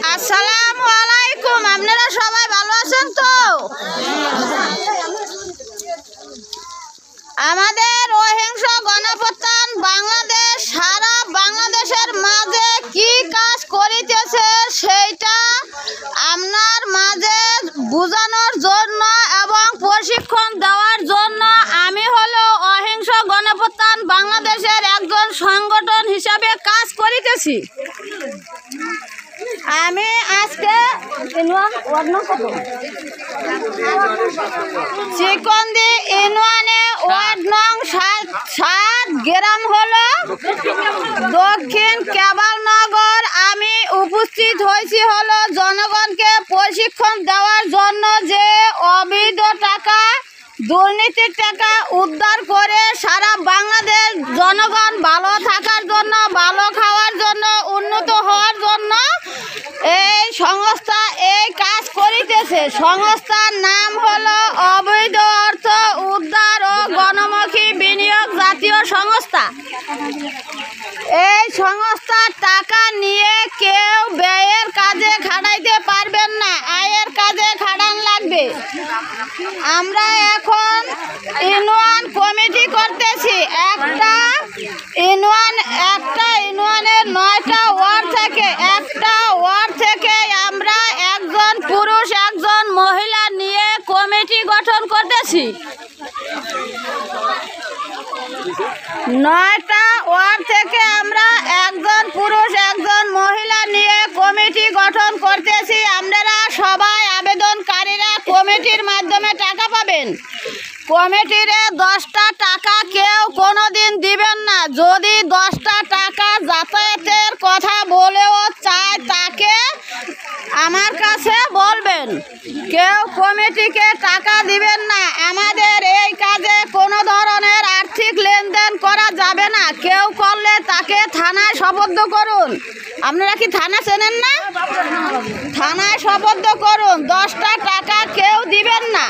আসসালামু আলাইকুম। আপনারা সবাই ভালো আছেন তো? আমাদের অহিংস গণপ্রত্যান বাংলাদেশ সারা বাংলাদেশের মাঝে কি কাজ করিতেছে সেইটা আপনার মাঝে বোঝানোর জন্য এবং প্রশিক্ষণ দেওয়ার জন্য আমি হলো অহিংস গণপ্রত্যান বাংলাদেশের একজন সংগঠন হিসাবে কাজ করিতেছি। আমি আজকে চিকন্দি ইউনিয়নে ওয়ার্ড নং 7 গ্রাম হলো দক্ষিণ কেবলনগর। আমি উপস্থিত হয়েছি হলো জনগণকে প্রশিক্ষণ দেওয়ার জন্য যে অবৈধ টাকা দুর্নীতির টাকা উদ্ধার করে সারা বাংলাদেশ জনগণ ভালো থাকার জন্য, ভালো খাওয়ার জন্য, উন্নত হওয়ার জন্য এই সংস্থা এই কাজ করিতেছে। সংস্থার নাম হলো অবৈধ অর্থ উদ্ধার ও গণমুখী বিনিয়োগ জাতীয় সংস্থা। এই সংস্থার টাকা নিয়ে কেউ ব্যয়ের কাজে খাটাইতে পারবেন না, আয়ের কাজে খাটান লাগবে। আমরা এখন ইউনিয়ন কমিটি করতেছি। একটা ইউনিয়নের 9টা ওয়ার্ড থেকে একটা ওয়ার্ড থেকে আমরা একজন পুরুষ একজন মহিলা নিয়ে কমিটি গঠন করতেছি। 9টা ওয়ার্ড থেকে আমরা একজন পুরুষ একজন মহিলা নিয়ে কমিটি গঠন করতেছি। আপনারা সবাই আবেদনকারীরা কমিটির মাধ্যমে টাকা পাবেন। কমিটিরে 10টা টাকা কেউ কোনোদিন দিবেন না। যদি 10টা টাকা যাতায়াতের কথা বলেও চায় তাকে আমার কাছে বলবেন। কেউ কমিটিকে টাকা দিবেন না। আমাদের এই কাজে কোনো ধরনের আর্থিক লেনদেন করা যাবে না। কেউ করলে তাকে থানায় সোপর্দ করুন। আপনারা কি থানা চেনেন না? থানায় সোপর্দ করুন। 10টা টাকা কেউ দিবেন না।